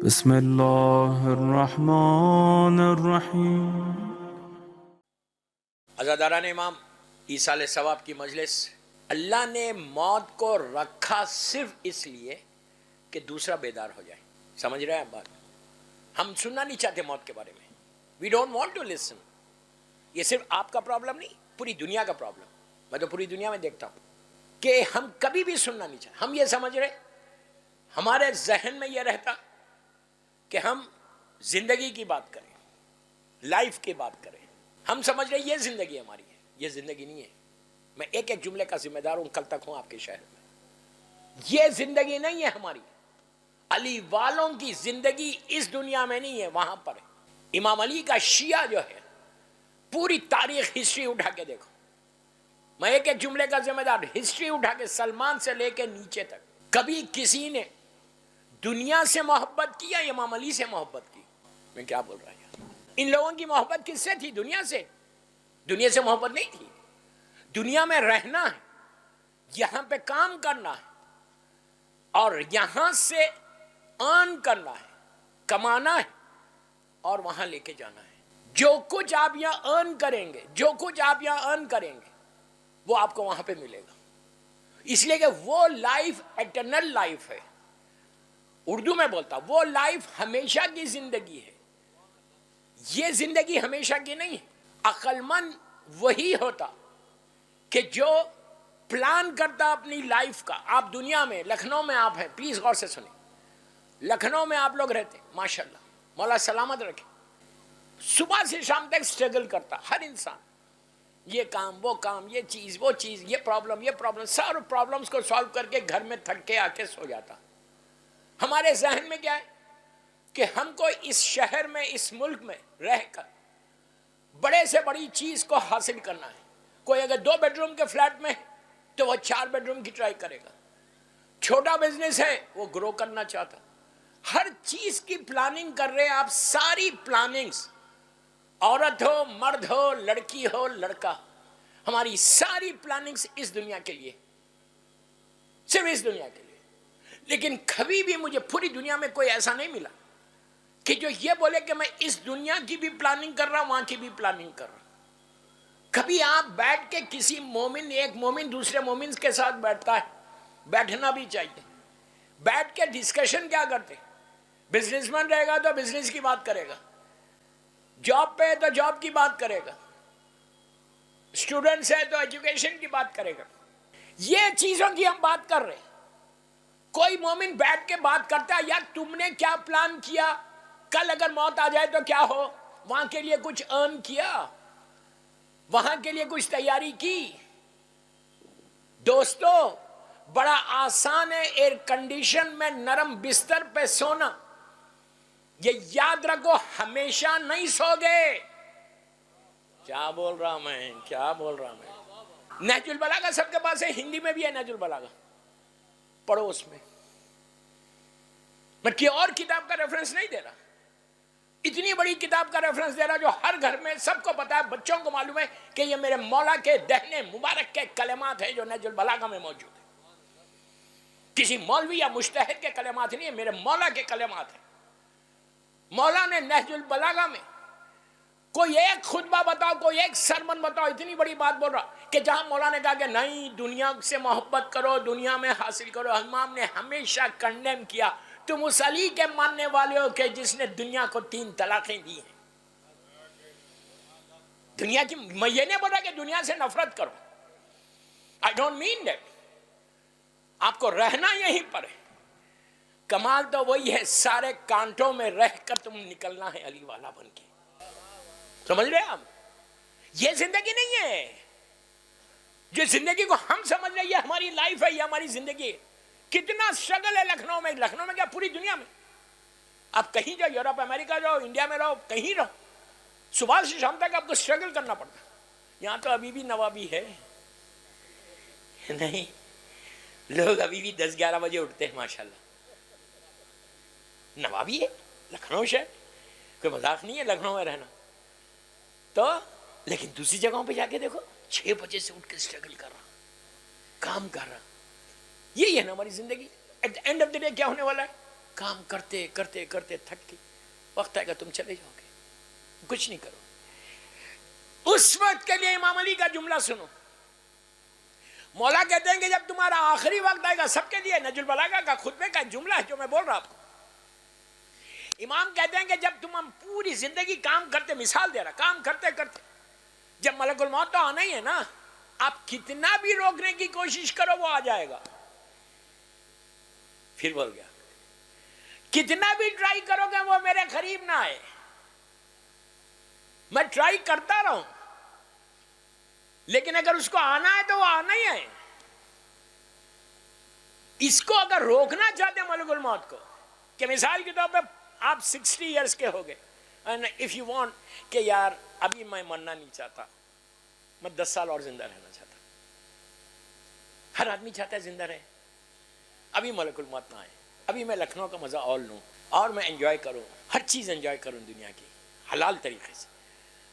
بسم اللہ الرحمن الرحیم۔ عزاداران امام ایصال ثواب کی مجلس، اللہ نے موت کو رکھا صرف اس لیے کہ دوسرا بیدار ہو جائے۔ سمجھ رہے ہیں آپ بات؟ ہم سننا نہیں چاہتے موت کے بارے میں، we don't want to listen. یہ صرف آپ کا پرابلم نہیں، پوری دنیا کا پرابلم۔ میں تو پوری دنیا میں دیکھتا ہوں کہ ہم کبھی بھی سننا نہیں چاہتے۔ ہم یہ سمجھ رہے، ہمارے ذہن میں یہ رہتا کہ ہم زندگی کی بات کریں، لائف کی بات کریں۔ ہم سمجھ رہے یہ زندگی ہماری ہے، یہ زندگی نہیں ہے۔ میں ایک ایک جملے کا ذمہ دار ہوں، کل تک ہوں آپ کے شہر میں۔ یہ زندگی نہیں ہے ہماری۔ علی والوں کی زندگی اس دنیا میں نہیں ہے، وہاں پر ہے۔ امام علی کا شیعہ جو ہے، پوری تاریخ ہسٹری اٹھا کے دیکھو۔ میں ایک ایک جملے کا ذمہ دار، ہسٹری اٹھا کے سلمان سے لے کے نیچے تک، کبھی کسی نے دنیا سے محبت کی یا امام علی سے محبت کی؟ میں کیا بول رہا ہوں؟ ان لوگوں کی محبت کس سے تھی؟ دنیا سے۔ دنیا سے محبت نہیں تھی۔ دنیا میں رہنا ہے، یہاں پہ کام کرنا ہے، اور یہاں سے ارن کرنا ہے، کمانا ہے، اور وہاں لے کے جانا ہے۔ جو کچھ آپ یہاں ارن کریں گے، جو کچھ آپ یہاں ارن کریں گے، وہ آپ کو وہاں پہ ملے گا۔ اس لیے کہ وہ لائف ایٹرنل لائف ہے۔ اردو میں بولتا، وہ لائف ہمیشہ کی زندگی ہے۔ یہ زندگی ہمیشہ کی نہیں ہے۔ عقل مند وہی ہوتا کہ جو پلان کرتا اپنی لائف کا۔ آپ دنیا میں، لکھنؤ میں آپ ہیں، پلیز غور سے سنیں۔ لکھنؤ میں آپ لوگ رہتے ہیں، ماشاءاللہ، مولا سلامت رکھے۔ صبح سے شام تک سٹرگل کرتا ہر انسان، یہ کام، وہ کام، یہ چیز، وہ چیز، یہ پرابلم، سارے پرابلمس کو سالو کر کے گھر میں تھک کے آ کے سو جاتا۔ ہمارے ذہن میں کیا ہے کہ ہم کو اس شہر میں، اس ملک میں رہ کر بڑے سے بڑی چیز کو حاصل کرنا ہے۔ کوئی اگر 2 بیڈ روم کے فلیٹ میں ہے تو وہ 4 بیڈ روم کی ٹرائی کرے گا۔ چھوٹا بزنس ہے، وہ گرو کرنا چاہتا۔ ہر چیز کی پلاننگ کر رہے ہیں آپ، ساری پلاننگز، عورت ہو، مرد ہو، لڑکی ہو، لڑکا، ہماری ساری پلاننگز اس دنیا کے لیے، صرف اس دنیا کے لیے۔ لیکن کبھی بھی مجھے پوری دنیا میں کوئی ایسا نہیں ملا کہ جو یہ بولے کہ میں اس دنیا کی بھی پلاننگ کر رہا ہوں، وہاں کی بھی پلاننگ کر رہا ہوں۔ کبھی آپ بیٹھ کے کسی مومن، ایک مومن دوسرے مومن کے ساتھ بیٹھتا ہے، بیٹھنا بھی چاہیے۔ بیٹھ کے ڈسکشن کیا کرتے؟ بزنس مین رہے گا تو بزنس کی بات کرے گا، جاب پہ ہے تو جاب کی بات کرے گا، اسٹوڈنٹس ہے تو ایجوکیشن کی بات کرے گا۔ یہ چیزوں کی ہم بات کر رہے ہیں۔ کوئی مومن بیٹھ کے بات کرتا ہے، یار تم نے کیا پلان کیا، کل اگر موت آ جائے تو کیا ہو؟ وہاں کے لیے کچھ ارن کیا، وہاں کے لیے کچھ تیاری کی؟ دوستو، بڑا آسان ہے ایئر کنڈیشن میں نرم بستر پہ سونا۔ یہ یاد رکھو، ہمیشہ نہیں سو گے۔ کیا بول رہا میں، کیا بول رہا میں؟ نہج البلاغہ سب کے پاس ہے، ہندی میں بھی ہے نہج البلاغہ، پڑھو اس میں۔ میں کی اور کتاب کا ریفرنس نہیں دے رہا، اتنی بڑی کتاب کا ریفرنس دے رہا جو ہر گھر میں سب کو پتا ہے، بچوں کو معلوم ہے کہ یہ میرے مولا کے دہنے مبارک کے کلمات ہیں جو نہج البلاغہ میں موجود ہیں۔ کسی مولوی یا مجتہد کے کلمات نہیں ہیں، میرے مولا کے کلمات ہیں۔ مولا نے نہج البلاغہ میں کوئی ایک خطبہ بتاؤ، کوئی ایک سرمن بتاؤ، اتنی بڑی بات بول رہا کہ جہاں مولا نے کہا کہ نہیں، دنیا سے محبت کرو، دنیا میں حاصل کرو۔ امام نے ہمیشہ کنڈیم کیا، تم اس علی کے ماننے والے ہو کہ جس نے دنیا کو 3 طلاقیں دی ہیں۔ دنیا کی، میں یہ نہیں بول رہا کہ دنیا سے نفرت کرو، I don't mean that۔ آپ کو رہنا یہیں پر ہے۔ کمال تو وہی ہے، سارے کانٹوں میں رہ کر تم نکلنا ہے علی والا بن کے۔ سمجھ رہے ہیں آپ؟ یہ زندگی نہیں ہے۔ جو زندگی کو ہم سمجھ رہے ہیں یہ ہماری لائف ہے، یہ ہماری زندگی ہے۔ کتنا سٹرگل ہے لکھنؤ میں، لکھنؤ میں کیا پوری دنیا میں۔ آپ کہیں جاؤ، یورپ، امریکہ جاؤ، انڈیا میں رہو، کہیں رہو، صبح سے شام تک آپ کو سٹرگل کرنا پڑتا ہے۔ یہاں تو ابھی بھی نوابی ہے نہیں، لوگ ابھی بھی 10-11 بجے اٹھتے ہیں، ماشاءاللہ۔ نوابی ہے لکھنؤ شہر، کوئی مذاق نہیں ہے لکھنؤ میں رہنا تو۔ لیکن دوسری جگہوں پہ جا کے دیکھو، 6 بجے سے اٹھ کے سٹرگل کر رہا، کام کر رہا۔ یہی ہے نا ہماری زندگی۔ At the end of the day کیا ہونے والا ہے؟ کام کرتے کرتے کرتے تھک کے وقت آئے گا تم چلے جاؤ گے, کچھ نہیں کرو. اس وقت کے لیے امام علی کا جملہ سنو. مولا کہتے ہیں کہ جب تمہارا آخری وقت آئے گا, سب کے لیے نہج البلاغہ کا خطبے کا جملہ ہے جو میں بول رہا آپ کو. امام کہتے ہیں کہ جب تم پوری زندگی کام کرتے, مثال دے رہا, کام کرتے کرتے جب ملک الموت تو آنا ہی ہے نا, آپ کتنا بھی روکنے کی کوشش کرو وہ آ جائے گا. پھر بول گیا کتنا بھی ٹرائی کرو گے وہ میرے قریب نہ آئے. میں ٹرائی کرتا رہوں لیکن اگر اس کو آنا ہے تو وہ آنا ہی ہے. اس کو اگر روکنا چاہتے ہیں ملک الموت کو, کہ مثال کے طور پہ آپ 60 ایئرس کے ہو گئے, اینڈ اف یو وانٹ کہ یار ابھی میں مرنا نہیں چاہتا, میں 10 سال اور زندہ رہنا چاہتا. ہر آدمی چاہتا ہے زندہ رہے, ابھی ملک الموت نہ آئے, ابھی میں لکھنؤ کا مزہ اور لوں اور میں انجوائے کروں, ہر چیز انجوائے کروں دنیا کی حلال طریقے سے,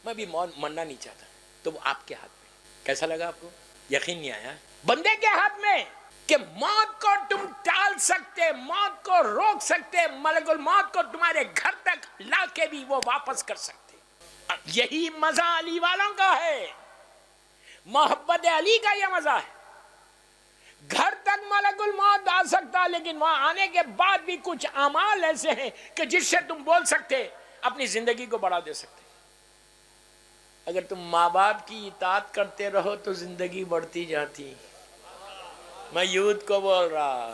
میں بھی مرنا نہیں چاہتا. تو وہ آپ کے ہاتھ میں. کیسا لگا آپ کو؟ یقین نہیں آیا؟ بندے کے ہاتھ میں کہ موت کو تم ٹال سکتے, موت کو روک سکتے, ملک الموت کو تمہارے گھر تک لا کے بھی وہ واپس کر سکتے. یہی مزہ علی والوں کا ہے, محبت علی کا یہ مزہ ہے. گھر تک ملک الموت آ سکتا لیکن وہاں آنے کے بعد بھی کچھ اعمال ایسے ہیں کہ جس سے تم بول سکتے, اپنی زندگی کو بڑھا دے سکتے. اگر تم ماں باپ کی اطاعت کرتے رہو تو زندگی بڑھتی جاتی. میں یوتھ کو بول رہا,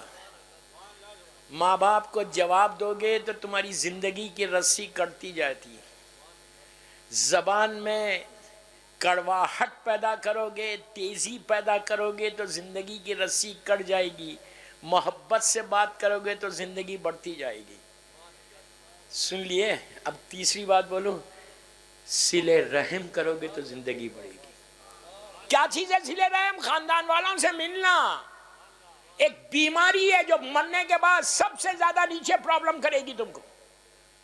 ماں باپ کو جواب دو گے تو تمہاری زندگی کی رسی کٹتی جاتی. زبان میں کڑواہٹ پیدا کرو گے, تیزی پیدا کرو گے تو زندگی کی رسی کٹ جائے گی. محبت سے بات کرو گے تو زندگی بڑھتی جائے گی. سن لیے؟ اب تیسری بات بولوں, صلہ رحم کرو گے تو زندگی بڑھے گی. کیا چیز ہے صلہ رحم؟ خاندان والوں سے ملنا. ایک بیماری ہے جو مرنے کے بعد سب سے زیادہ نیچے پرابلم کرے گی تم کو.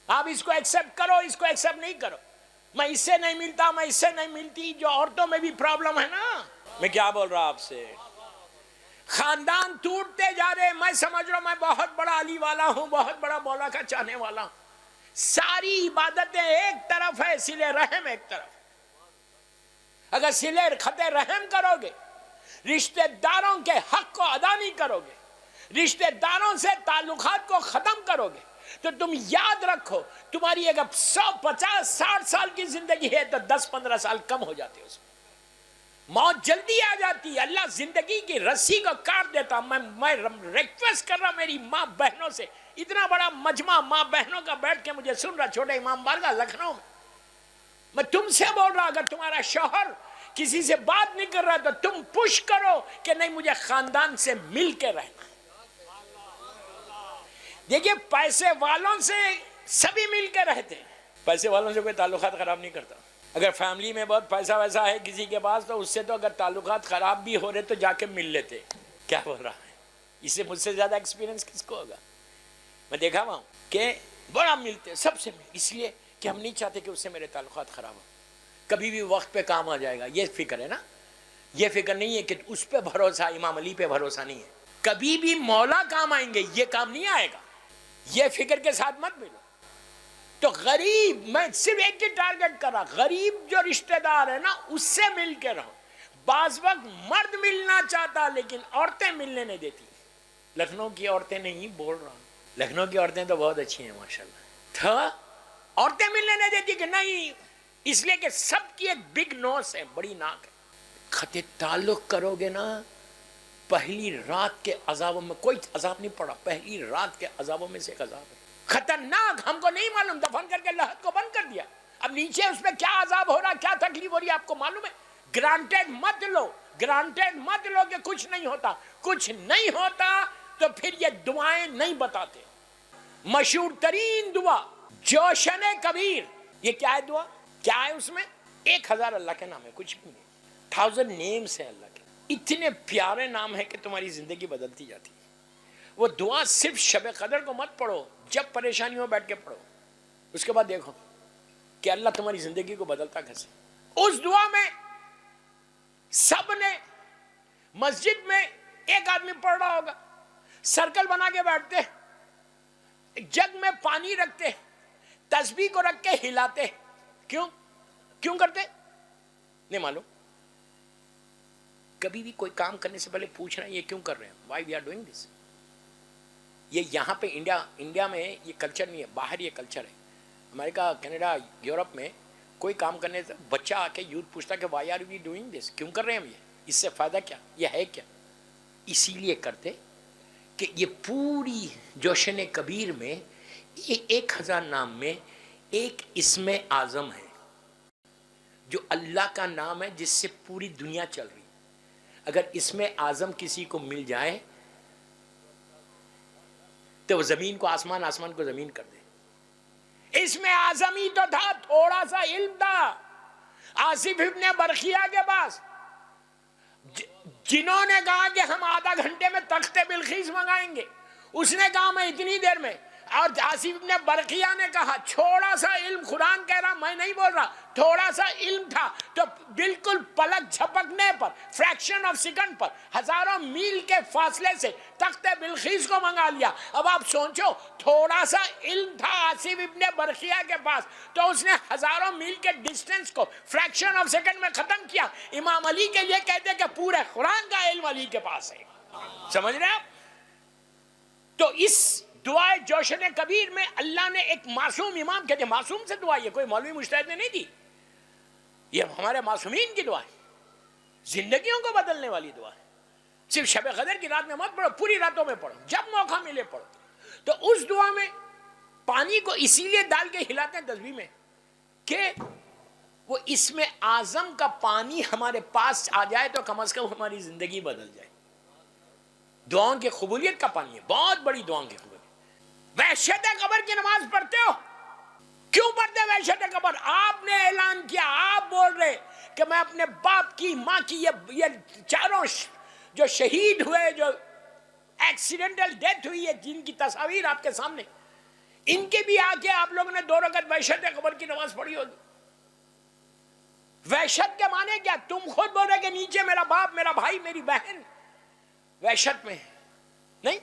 آپ اس کو ایکسپٹ کرو, اس کو ایکسپٹ نہیں کرو. میں اس سے نہیں ملتا, میں اس سے نہیں ملتی, جو عورتوں میں بھی پرابلم ہے نا. میں کیا بول رہا آپ سے, خاندان ٹوٹتے جا رہے. میں سمجھ رہا ہوں میں بہت بڑا علی والا ہوں, بہت بڑا مولا کا چاہنے والا ہوں. ساری عبادتیں ایک طرف ہے, صلہ رحم ایک طرف. اگر صلہ خط رحم کرو گے, رشتہ داروں کے حق کو ادا نہیں کرو گے, رشتہ داروں سے تعلقات کو ختم کرو گے, تو تم یاد رکھو تمہاری اگر 100 50 60 سال کی زندگی ہے تو 10 15 سال کم ہو جاتے اس میں. موت جلدی آ جاتی. اللہ زندگی کی رسی کو کاٹ دیتا. میں ریکویسٹ کر رہا میری ماں بہنوں سے, اتنا بڑا مجمع ماں بہنوں کا بیٹھ کے مجھے سن رہا, چھوٹے امام بارگاہ لکھنؤ میں تم سے بول رہا, اگر تمہارا شوہر کسی سے بات نہیں کر رہا تو تم پش کرو کہ نہیں مجھے خاندان سے مل کے رہنا. دیکھیے پیسے والوں سے سبھی مل کے رہتے ہیں, پیسے والوں سے کوئی تعلقات خراب نہیں کرتا. اگر فیملی میں بہت پیسہ ویسا ہے کسی کے پاس تو اس سے تو اگر تعلقات خراب بھی ہو رہے تو جا کے مل لیتے. کیا بول رہا ہے؟ اس سے مجھ سے زیادہ ایکسپیرینس کس کو ہوگا؟ میں دیکھا ہوا ہوں کہ بڑا ملتے سب سے, اس لیے کہ ہم نہیں چاہتے کہ اس سے میرے تعلقات خراب ہوں. کبھی بھی وقت پہ کام آ جائے گا, یہ فکر ہے نا. یہ فکر نہیں ہے کہ اس پہ بھروسہ, امام علی پہ بھروسہ نہیں ہے. کبھی بھی مولا کام آئیں گے, یہ کام نہیں آئے گا. یہ فکر کے ساتھ مت ملو. تو غریب, میں صرف ایک کی ٹارگٹ کر رہا, غریب جو رشتہ دار ہے نا اس سے مل کے رہو. بعض وقت مرد ملنا چاہتا لیکن عورتیں ملنے نہیں دیتی. لکھنؤ کی عورتیں نہیں بول رہا ہوں, لکھنؤ کی عورتیں تو بہت اچھی ہیں ماشاءاللہ. تھا عورتیں ملنے نہیں دیتی کہ نہیں, اس لیے کہ سب کی ایک بگ نوز ہے, بڑی ناک ہے. خط تعلق کرو گے نا, پہلی رات کے عذابوں میں کوئی عذاب نہیں پڑا, پہلی رات کے عذابوں میں سے ایک عذاب ہے خطرناک. ہم کو نہیں معلوم, دفن کر کے لحد کو بند کر دیا. اب نیچے اس میں کیا عذاب ہو رہا, کیا تکلیف ہو رہی ہے آپ کو معلوم ہے. گرانٹیڈ مت لو, گرانٹیڈ مت لو کہ کچھ نہیں ہوتا. کچھ نہیں ہوتا تو پھر یہ دعائیں نہیں بتاتے. مشہور ترین دعا جوشن کبیر, یہ کیا ہے دعا, کیا ہے اس میں؟ 1000 اللہ کے نام ہے, کچھ بھی نہیں. 1000 نیمز ہیں اللہ کے, اتنے پیارے نام ہیں کہ تمہاری زندگی بدلتی جاتی ہے. وہ دعا صرف شب قدر کو مت پڑھو, جب پریشانی ہو بیٹھ کے پڑھو. اس کے بعد دیکھو کہ اللہ تمہاری زندگی کو بدلتا کیسے. اس دعا میں سب نے مسجد میں ایک آدمی پڑھ رہا ہوگا, سرکل بنا کے بیٹھتے, جگ میں پانی رکھتے، تسبیح کو رکھ کے ہلاتے، کیوں کرتے نہیں معلوم. کبھی بھی کوئی کام کرنے سے پہلے پوچھنا یہ کیوں کر رہے ہیں، why we are doing this. یہ یہاں پہ انڈیا میں یہ کلچر نہیں ہے، باہر یہ کلچر ہے. امریکہ، کینیڈا، یورپ میں کوئی کام کرنے سے بچہ آ کے یوتھ پوچھتا کہ why are we doing this, کیوں کر رہے ہیں ہم یہ، اس سے فائدہ کیا، یہ ہے کیا. اسی لیے کرتے کہ یہ پوری جوشن کبیر میں یہ 1000 نام میں ایک اسم اعظم ہے جو اللہ کا نام ہے جس سے پوری دنیا چل رہی. اگر اسم اعظم کسی کو مل جائے تو وہ زمین کو آسمان، آسمان کو زمین کر دے. اسم اعظم ہی تو تھا، تھوڑا سا علم تھا آصف ابن برخیہ کے پاس، جنہوں نے کہا کہ ہم آدھا گھنٹے میں تخت بلخیس منگائیں گے، اس نے کہا میں اتنی دیر میں. اور آصف ابن برقیہ نے کہا چھوڑا سا علم، قرآن کہہ رہا، میں نہیں بول رہا، تھوڑا سا علم تھا تو بالکل پلک جھپکنے پر، فریکشن آف سیکنڈ پر، ہزاروں میل کے فاصلے سے تخت بلخیس کو منگا لیا. اب آپ سوچو، تھوڑا سا علم تھا آصف ابن برقیہ کے پاس تو اس نے ہزاروں میل کے ڈسٹینس کو فریکشن آف سیکنڈ میں ختم کیا. امام علی کے لیے کہتے کہ پورے قرآن کا علم علی کے پاس ہے. سمجھ رہے آپ؟ تو اس دعائے جوشن کبیر میں اللہ نے ایک معصوم امام، کہتے ہیں معصوم سے دعا، یہ کوئی مولوی مجتہد نے نہیں دی، یہ ہمارے معصومین کی دعا ہے، زندگیوں کو بدلنے والی دعا ہے. صرف شب قدر کی رات میں مت پڑھو، پوری راتوں میں پڑھو، جب موقع ملے پڑھو. تو اس دعا میں پانی کو اسی لیے ڈال کے ہلاتے ہیں تسبیح میں کہ وہ اسم اعظم کا پانی ہمارے پاس آ جائے تو کم از کم ہماری زندگی بدل جائے. دعاؤں کی قبولیت کا پانی ہے، بہت بڑی دعاؤں کی قبولیت. وحشت قبر کی نماز پڑھتے ہو، کیوں پڑھتے وحشت قبر؟ آپ نے اعلان کیا، آپ بول رہے کہ میں اپنے باپ کی، ماں کی، یہ چاروں جو شہید ہوئے، جو ایکسیڈنٹل ڈیتھ ہوئی ہے، جن کی تصاویر آپ کے سامنے، ان کے بھی آ کے آپ لوگوں نے 2 رکعت وحشت قبر کی نماز پڑھی ہوگی. وحشت کے معنی کیا؟ تم خود بول رہے کہ نیچے میرا باپ، میرا بھائی، میری بہن وحشت میں ہے. نہیں،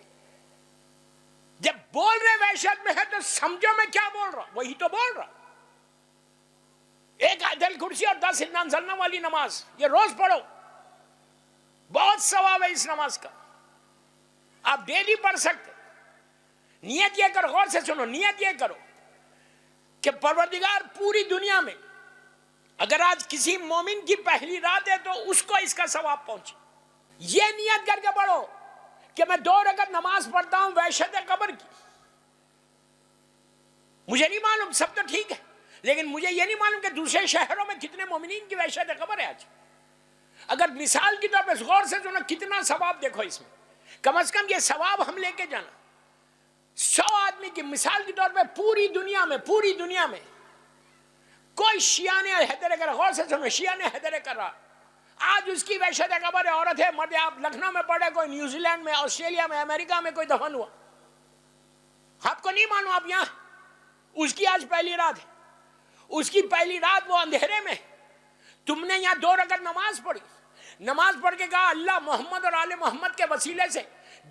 جب بول رہے وحشت میں ہے تو سمجھو میں کیا بول رہا، وہی تو بول رہا. ایک آیت الکرسی اور 10 انا انزلنا والی نماز یہ روز پڑھو، بہت ثواب ہے اس نماز کا، آپ ڈیلی پڑھ سکتے. نیت یہ کرو، غور سے سنو، نیت یہ کرو کہ پروردگار پوری دنیا میں اگر آج کسی مومن کی پہلی رات ہے تو اس کو اس کا ثواب پہنچے. یہ نیت کر کے پڑھو کہ میں 2 رکعت نماز پڑھتا ہوں وحشت قبر کی. مجھے نہیں معلوم، سب تو ٹھیک ہے، لیکن مجھے یہ نہیں معلوم کہ دوسرے شہروں میں کتنے مومنین کی وحشت قبر ہے آج. اگر مثال کی طور پہ غور سے سنو، کتنا ثواب دیکھو اس میں. کم از کم یہ ثواب ہم لے کے جانا، 100 آدمی کی مثال کے طور پہ پوری دنیا میں کوئی شیعہ نے حیدر کر، غور سے سنو، شیعہ نے حیدر کر رہا، آج اس کی وحشت قبر ہے، عورت ہے، مرد ہے. آپ لکھنؤ میں پڑھے، کوئی نیوزی لینڈ میں، آسٹریلیا میں، امریکہ میں کوئی دفن ہوا، آپ کو نہیں مانو، آپ یہاں اس کی آج پہلی رات ہے، اس کی پہلی رات وہ اندھیرے میں، تم نے یہاں 2 رکعت نماز پڑھی، نماز پڑھ کے کہا اللہ محمد اور آل محمد کے وسیلے سے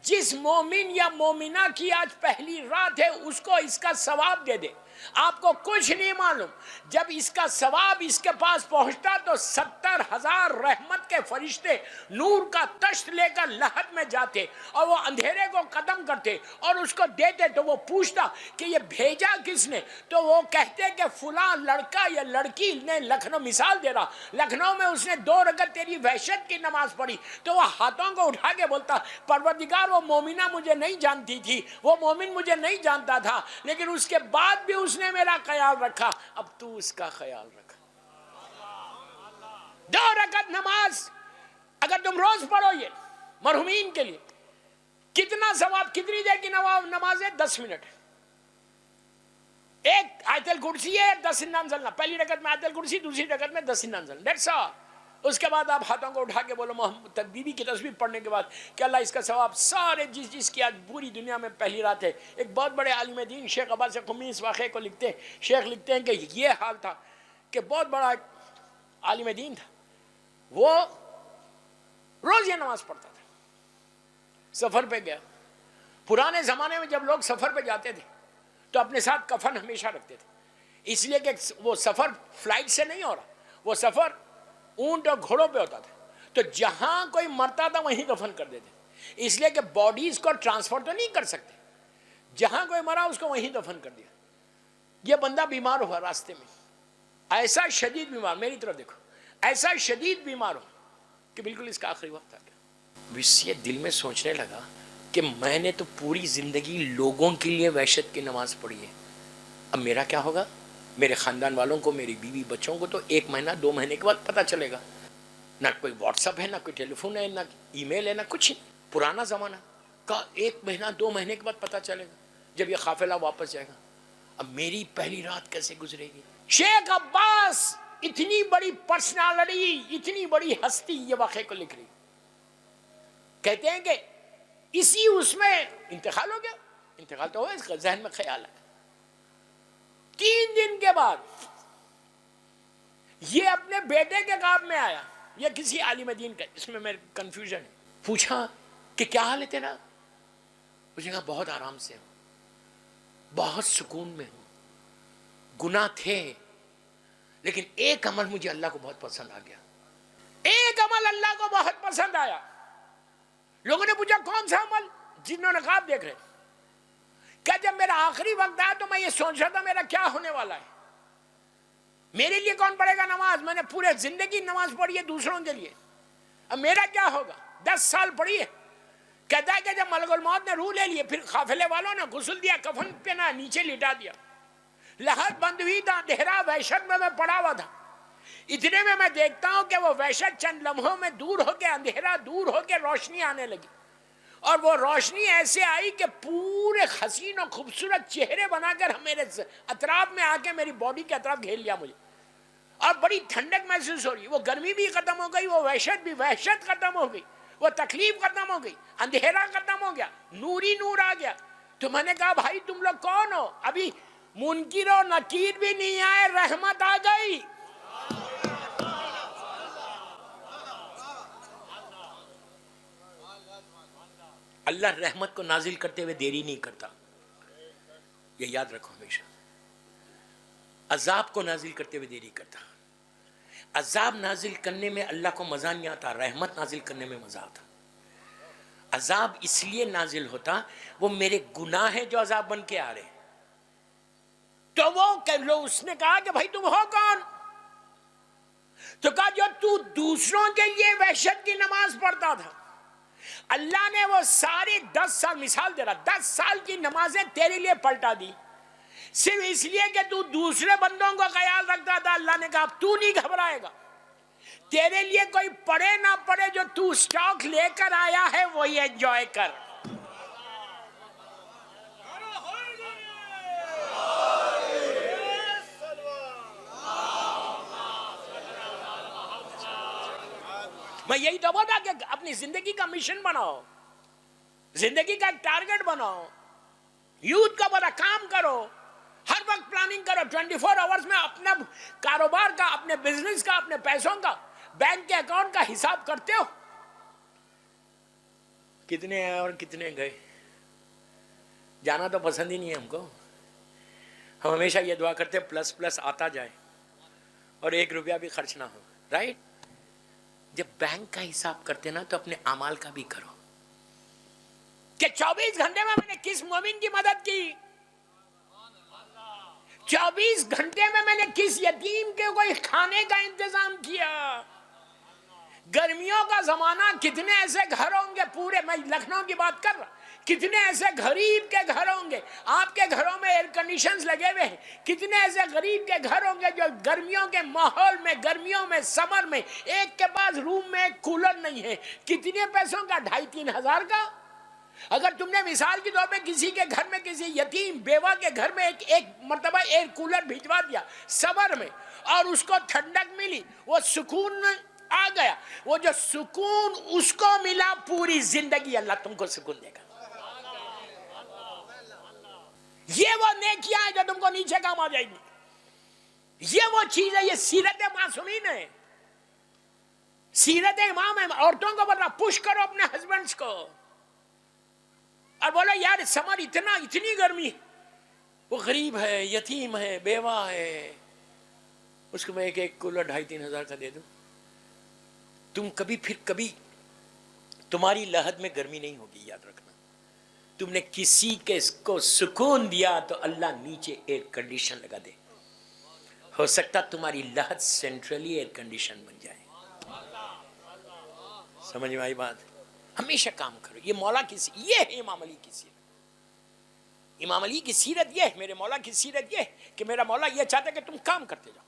جس مومن یا مومنہ کی آج پہلی رات ہے اس کو اس کا ثواب دے دے. آپ کو کچھ نہیں معلوم، جب اس کا ثواب اس کے پاس پہنچتا تو 70,000 رحمت کے فرشتے نور کا تشت لے کر لہد میں جاتے اور وہ اندھیرے کو ختم کرتے اور اس کو دیتے. تو وہ پوچھتا کہ یہ بھیجا کس نے؟ تو وہ کہتے کہ فلاں لڑکا یا لڑکی نے لکھنؤ، مثال دے رہا، لکھنؤ میں اس نے 2 رکعت تیری وحشت کی نماز پڑھی. تو وہ ہاتھوں کو اٹھا کے بولتا پروردگار وہ مومنہ مجھے نہیں جانتی تھی، وہ مومن مجھے نہیں جانتا تھا، لیکن اس کے بعد بھی اس نے میرا خیال رکھا، اب تو اس کا خیال رکھا. 2 رکعت نماز اگر تم روز پڑھو یہ مرحومین کے لیے کتنا ثواب. کتنی دیر کی نماز ہے؟ 10 منٹ. ایک آیت الکرسی ہے، 10 انا انزلنا، پہلی رکعت میں آیت الکرسی، دوسری رکعت میں 10 انا انزلنا، دیٹس آل. اس کے بعد آپ ہاتھوں کو اٹھا کے بولو محمد، بیوی کی تسبیح پڑھنے کے بعد کہ اللہ اس کا ثواب سارے جس کی آج پوری دنیا میں پہلی رات ہے. ایک بہت بڑے عالم دین شیخ عباس قمی اس واقعے کو لکھتے ہیں. شیخ لکھتے ہیں کہ یہ حال تھا کہ بہت بڑا عالم دین تھا، وہ روز یہ نماز پڑھتا تھا. سفر پہ گیا، پرانے زمانے میں جب لوگ سفر پہ جاتے تھے تو اپنے ساتھ کفن ہمیشہ رکھتے تھے، اس لیے کہ وہ سفر فلائٹ سے نہیں ہو رہا، وہ سفر اونٹ اور گھوڑوں پہ ہوتا تھا، تو جہاں کوئی مرتا تھا وہیں کفن کر دیتے، اس لیے کہ باڈیز کو ٹرانسفر تو نہیں کر سکتے، جہاں کوئی مرا اس کو وہیں دفن کر دیا۔ یہ بندہ بیمار ہوا راستے میں، ایسا شدید بیمار، میری طرف دیکھو، ایسا شدید بیمار ہو کہ بالکل اس کا آخری وقت آ گیا۔ یہ دل میں سوچنے لگا کہ میں نے تو پوری زندگی لوگوں کے لیے وحشت کی نماز پڑھی ہے، اب میرا کیا ہوگا؟ میرے خاندان والوں کو، میری بیوی بچوں کو تو 1 مہینہ 2 مہینے کے بعد پتہ چلے گا، نہ کوئی واٹس اپ ہے، نہ کوئی ٹیلی فون ہے، نہ ای میل ہے، نہ کچھ، پرانا زمانہ کا 1 مہینہ 2 مہینے کے بعد پتہ چلے گا جب یہ قافلہ واپس جائے گا۔ اب میری پہلی رات کیسے گزرے گی؟ شیخ عباس اتنی بڑی پرسنالٹی، اتنی بڑی ہستی یہ واقعے کو لکھ رہی، کہتے ہیں کہ اسی اس میں انتقال ہو گیا، انتقال تو ہوا، اس کا ذہن میں خیال ہے۔ 3 دن کے بعد یہ اپنے بیٹے کے خواب میں آیا، یہ کسی عالم دین کا، اس میں میرے کنفیوژن ہے، پوچھا کہ کیا حال ہے تیرا؟ اس نے کہا بہت آرام سے ہوں، بہت سکون میں ہوں، گناہ تھے لیکن ایک عمل مجھے اللہ کو بہت پسند آ گیا، ایک عمل اللہ کو بہت پسند آیا۔ لوگوں نے پوچھا کون سا عمل؟ جنہوں نے خواب دیکھ رہے، کہ جب میرا آخری وقت آیا تو میں یہ سوچ رہا تھا میرا کیا ہونے والا ہے، میرے لیے کون پڑھے گا نماز؟ میں نے پورے زندگی نماز پڑھی ہے دوسروں کے لیے، اب میرا کیا ہوگا؟ 10 سال پڑھی ہے۔ کہتا ہے کہ جب ملک الموت نے روح لے لیے، پھر قافلے والوں نے غسل دیا، کفن پہنا، نیچے لٹا دیا، لحد بند ہوئی تھا، اندھیرا وحشت میں پڑا ہوا تھا، اتنے میں دیکھتا ہوں کہ وہ وحشت چند لمحوں میں دور ہو کے، اندھیرا دور ہو کے روشنی آنے لگی، اور وہ روشنی ایسے آئی کہ پورے حسین و خوبصورت چہرے بنا کر میرے اطراف میں آ کے میری باڈی کے اطراف گھیر لیا مجھے، اور بڑی ٹھنڈک محسوس ہو رہی، وہ گرمی بھی ختم ہو گئی، وہ وحشت ختم ہو گئی، وہ تکلیف ختم ہو گئی، اندھیرا ختم ہو گیا، نور ہی نور آ گیا۔ تو میں نے کہا بھائی تم لوگ کون ہو؟ ابھی منکر و نکیر بھی نہیں آئے، رحمت آ گئی۔ اللہ رحمت کو نازل کرتے ہوئے دیری نہیں کرتا، یہ یاد رکھو ہمیشہ، عذاب کو نازل کرتے ہوئے دیری کرتا، عذاب نازل کرنے میں اللہ کو مزہ نہیں آتا، رحمت نازل کرنے میں مزہ آتا۔ عذاب اس لیے نازل ہوتا، وہ میرے گناہ ہیں جو عذاب بن کے آ رہے ہیں، تو وہ اس نے کہا کہ بھائی تم ہو کون؟ تو کہا جو تو دوسروں کے لیے وحشت کی نماز پڑھتا تھا، اللہ نے وہ سارے 10 سال، مثال دے رہا، 10 سال کی نمازیں تیرے لیے پلٹا دی، صرف اس لیے کہ تو دوسرے بندوں کو خیال رکھتا تھا۔ اللہ نے کہا اب تو نہیں گھبرائے گا، تیرے لیے کوئی پڑھے نہ پڑھے، جو تو سٹاک لے کر آیا ہے وہی انجوائے کر۔ میں یہی تو بتا کہ اپنی زندگی کا مشن بناؤ، زندگی کا ایک ٹارگٹ بناؤ، یوتھ کا بڑا کام کرو، ہر وقت پلاننگ کرو، 24 آورز میں اپنا کاروبار کا، اپنے بزنس کا، اپنے پیسوں کا، بینک کے اکاؤنٹ کا حساب کرتے ہو، کتنے آئے اور کتنے گئے۔ جانا تو پسند ہی نہیں ہے ہم کو، ہم ہمیشہ یہ دعا کرتے ہیں پلس پلس آتا جائے اور 1 روپیہ بھی خرچ نہ ہو، رائٹ؟ جب بینک کا حساب کرتے نا تو اپنے اعمال کا بھی کرو، کہ 24 گھنٹے میں نے کس مومن کی مدد کی، 24 گھنٹے میں نے کس یتیم کے کوئی کھانے کا انتظام کیا۔ گرمیوں کا زمانہ، کتنے ایسے گھر ہوں گے پورے، میں لکھنؤ کی بات کر رہا، کتنے ایسے غریب کے گھر ہوں گے، آپ کے گھروں میں ایئر کنڈیشنز لگے ہوئے ہیں، کتنے ایسے غریب کے گھر ہوں گے جو گرمیوں کے ماحول میں، گرمیوں میں، سمر میں، ایک کے پاس روم میں ایک کولر نہیں ہے، کتنے پیسوں کا؟ 2500 3,000 کا۔ اگر تم نے مثال کے طور پہ کسی کے گھر میں، کسی یتیم بیوہ کے گھر میں ایک مرتبہ ایئر کولر بھجوا دیا سمر میں، اور اس کو ٹھنڈک ملی، وہ سکون آ گیا، وہ جو سکون اس کو ملا، پوری زندگی اللہ تم کو سکون دے گا۔ یہ وہ نیکیاں ہیں جو تم کو نیچے کام آ جائیں گی، یہ وہ چیز ہے، یہ سیرت معصومین ہے، سیرت امام ہے۔ عورتوں کو بتا پش کرو اپنے ہسبینڈز کو، اور بولو یار سمر اتنی گرمی، وہ غریب ہے، یتیم ہے، بیوہ ہے، اس کو میں ایک کولر 2,500-3,000 کا دے دوں، تم کبھی تمہاری لحد میں گرمی نہیں ہوگی. یاد رکھنا، تم نے کسی کے کو سکون دیا تو اللہ نیچے ایئر کنڈیشن لگا دے. ہو سکتا تمہاری لحد سینٹرلی ایئر کنڈیشن بن جائے. سمجھ میں آئی بات؟ ہمیشہ کام کرو. یہ مولا کی یہ ہے امام علی کی سیرت. امام علی کی سیرت یہ ہے، میرے مولا کی سیرت یہ ہے کہ میرا مولا یہ چاہتا ہے کہ تم کام کرتے جاؤ.